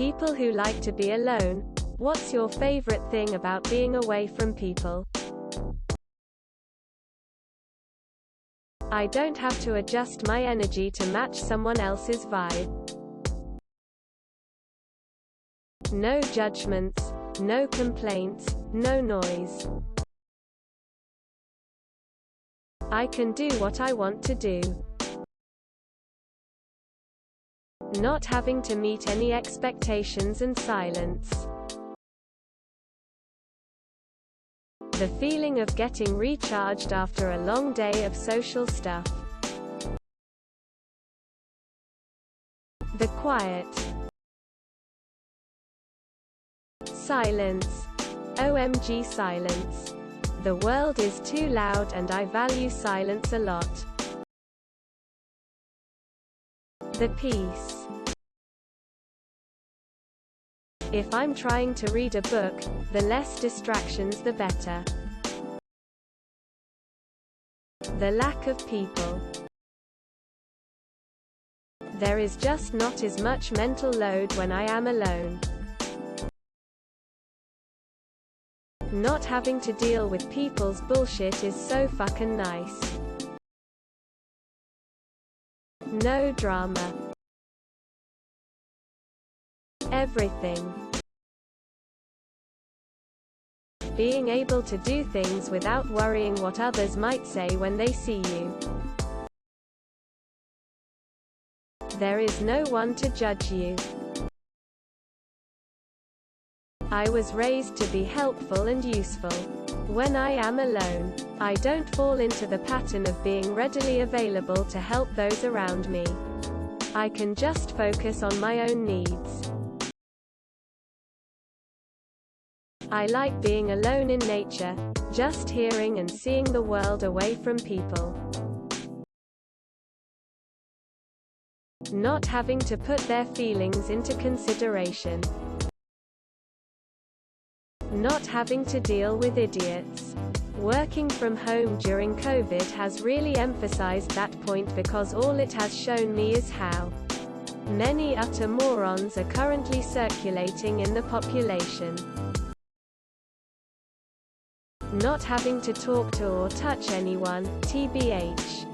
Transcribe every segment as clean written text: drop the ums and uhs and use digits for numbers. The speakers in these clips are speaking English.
People who like to be alone. What's your favorite thing about being away from people? I don't have to adjust my energy to match someone else's vibe. No judgments, no complaints, no noise. I can do what I want to do. Not having to meet any expectations and silence. The feeling of getting recharged after a long day of social stuff. The quiet. Silence. OMG silence. The world is too loud and I value silence a lot. The peace. If I'm trying to read a book, the less distractions the better. The lack of people. There is just not as much mental load when I am alone. Not having to deal with people's bullshit is so fucking nice. No drama. Everything. Being able to do things without worrying what others might say when they see you. There is no one to judge you. I was raised to be helpful and useful. When I am alone, I don't fall into the pattern of being readily available to help those around me. I can just focus on my own needs. I like being alone in nature, just hearing and seeing the world away from people. Not having to put their feelings into consideration. Not having to deal with idiots. Working from home during COVID has really emphasized that point because all it has shown me is how many utter morons are currently circulating in the population. Not having to talk to or touch anyone, TBH.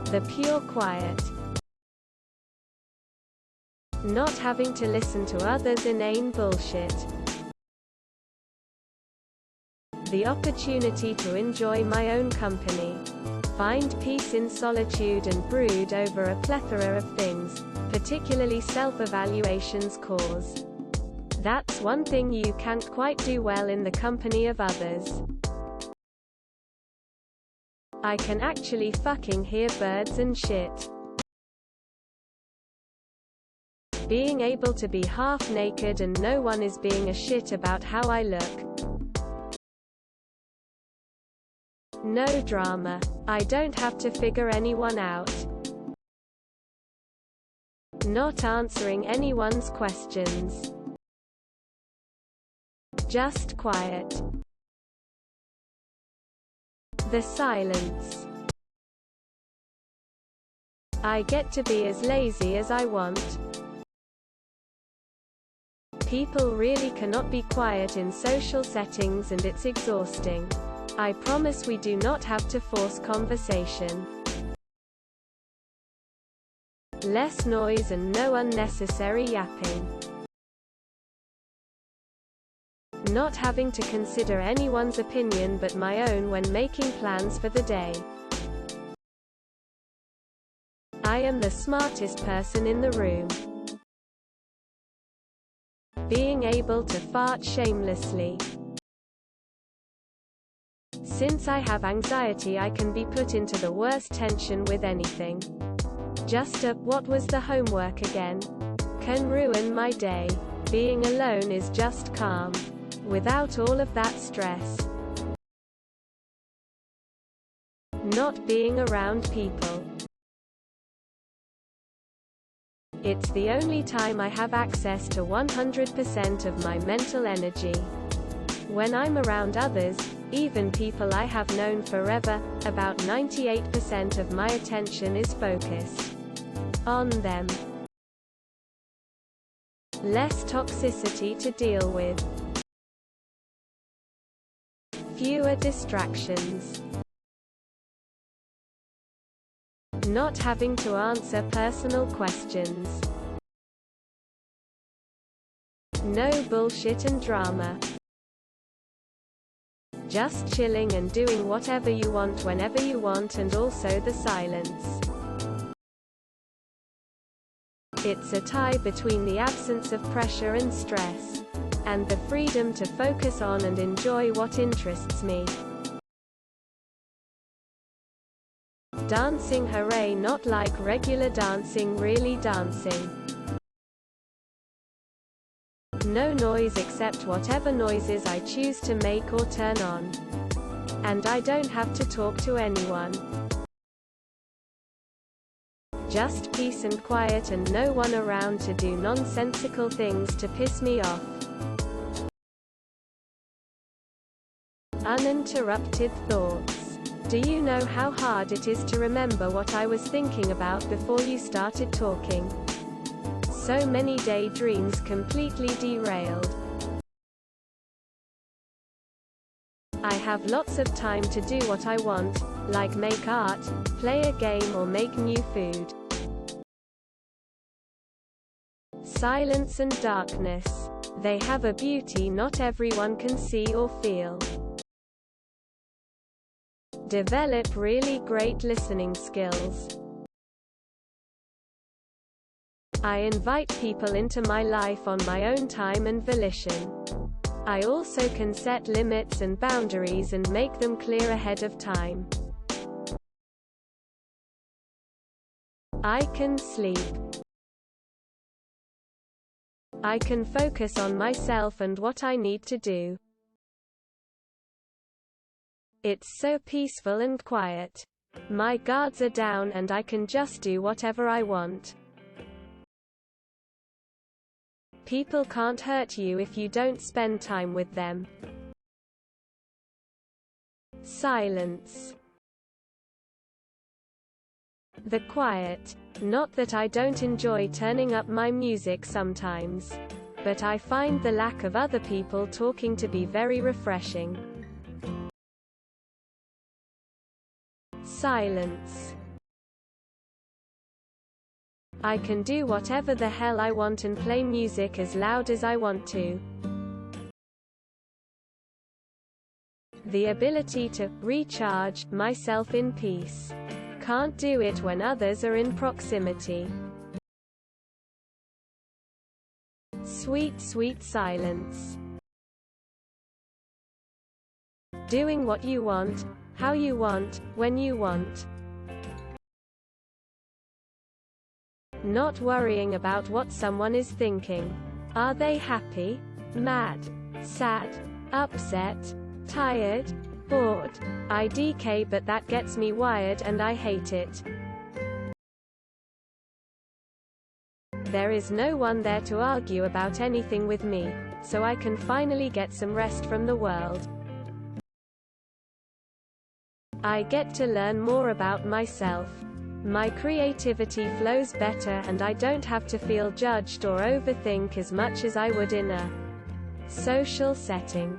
The pure quiet. Not having to listen to others' inane bullshit. The opportunity to enjoy my own company. Find peace in solitude and brood over a plethora of things, particularly self-evaluation's cause. That's one thing you can't quite do well in the company of others. I can actually fucking hear birds and shit. Being able to be half naked and no one is being a shit about how I look. No drama. I don't have to figure anyone out. Not answering anyone's questions. Just quiet. The silence. I get to be as lazy as I want. People really cannot be quiet in social settings and it's exhausting. I promise we do not have to force conversation. Less noise and no unnecessary yapping. Not having to consider anyone's opinion but my own when making plans for the day. I am the smartest person in the room. Being able to fart shamelessly. Since I have anxiety, I can be put into the worst tension with anything. Just what was the homework again? Can ruin my day. Being alone is just calm. Without all of that stress. Not being around people. It's the only time I have access to 100% of my mental energy. When I'm around others, even people I have known forever, about 98% of my attention is focused on them. Less toxicity to deal with. Fewer distractions. Not having to answer personal questions. No bullshit and drama. Just chilling and doing whatever you want whenever you want, and also the silence. It's a tie between the absence of pressure and stress, and the freedom to focus on and enjoy what interests me. Dancing hooray, not like regular dancing, really dancing. No noise except whatever noises I choose to make or turn on. And I don't have to talk to anyone. Just peace and quiet, and no one around to do nonsensical things to piss me off. Uninterrupted thoughts. Do you know how hard it is to remember what I was thinking about before you started talking? So many daydreams completely derailed. I have lots of time to do what I want, like make art, play a game, or make new food. Silence and darkness. They have a beauty not everyone can see or feel. Develop really great listening skills. I invite people into my life on my own time and volition. I also can set limits and boundaries and make them clear ahead of time. I can sleep. I can focus on myself and what I need to do. It's so peaceful and quiet. My guards are down and I can just do whatever I want. People can't hurt you if you don't spend time with them. Silence. The quiet. Not that I don't enjoy turning up my music sometimes, but I find the lack of other people talking to be very refreshing. Silence. I can do whatever the hell I want and play music as loud as I want to. The ability to recharge myself in peace. Can't do it when others are in proximity. Sweet, sweet silence. Doing what you want, how you want, when you want. Not worrying about what someone is thinking. Are they happy, mad, sad, upset, tired, bored? IDK, but that gets me wired and I hate it. There is no one there to argue about anything with me, so I can finally get some rest from the world. I get to learn more about myself. My creativity flows better and I don't have to feel judged or overthink as much as I would in a social setting.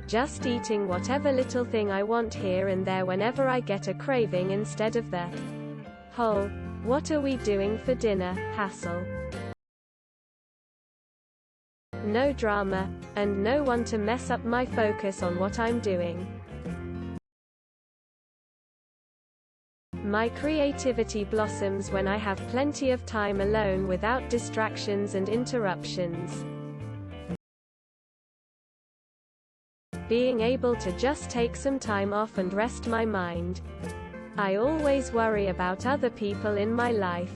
Just eating whatever little thing I want here and there whenever I get a craving, instead of the whole "what are we doing for dinner" hassle. No drama, and no one to mess up my focus on what I'm doing. My creativity blossoms when I have plenty of time alone without distractions and interruptions. Being able to just take some time off and rest my mind. I always worry about other people in my life,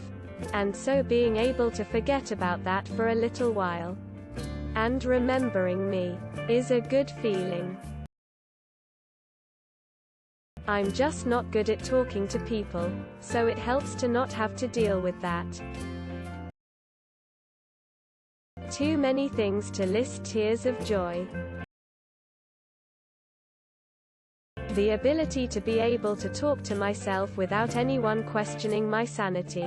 and so being able to forget about that for a little while, and remembering me, is a good feeling. I'm just not good at talking to people, so it helps to not have to deal with that. Too many things to list. Tears of joy. The ability to be able to talk to myself without anyone questioning my sanity.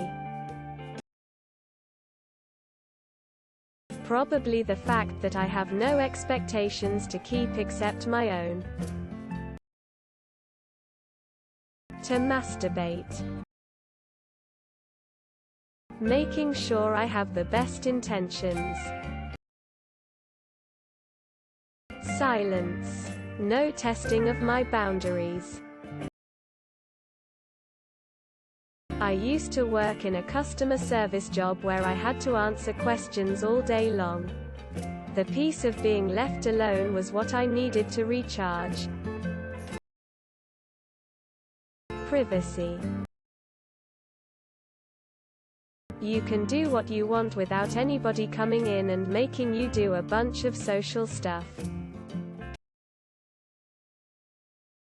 Probably the fact that I have no expectations to keep except my own. To masturbate. Making sure I have the best intentions. Silence. No testing of my boundaries. I used to work in a customer service job where I had to answer questions all day long. The peace of being left alone was what I needed to recharge. Privacy. You can do what you want without anybody coming in and making you do a bunch of social stuff.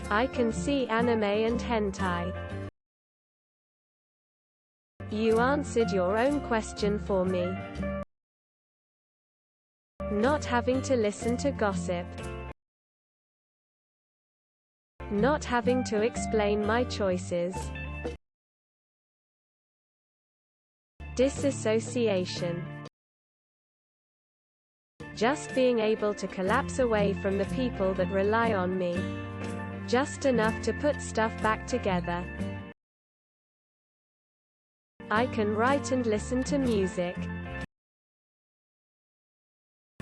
I can see anime and hentai. You answered your own question for me. Not having to listen to gossip. Not having to explain my choices. Disassociation. Just being able to collapse away from the people that rely on me. Just enough to put stuff back together. I can write and listen to music.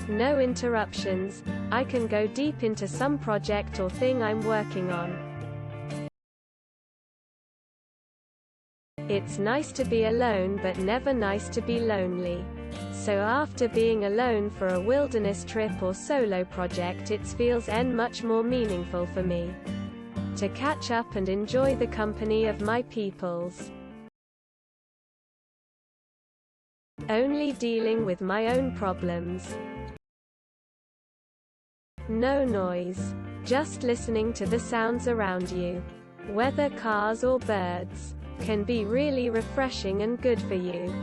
No interruptions. I can go deep into some project or thing I'm working on. It's nice to be alone but never nice to be lonely. So after being alone for a wilderness trip or solo project, it feels much more meaningful for me to catch up and enjoy the company of my peoples. Only dealing with my own problems. No noise. Just listening to the sounds around you. Whether cars or birds. Can be really refreshing and good for you.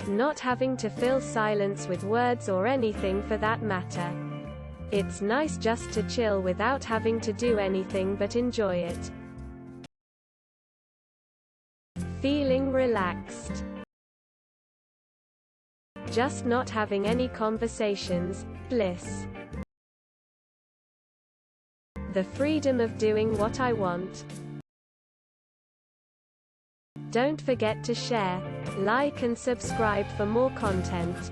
Not having to fill silence with words or anything for that matter. It's nice just to chill without having to do anything but enjoy it. Feeling relaxed. Just not having any conversations. Bliss. The freedom of doing what I want. Don't forget to share, like and subscribe for more content.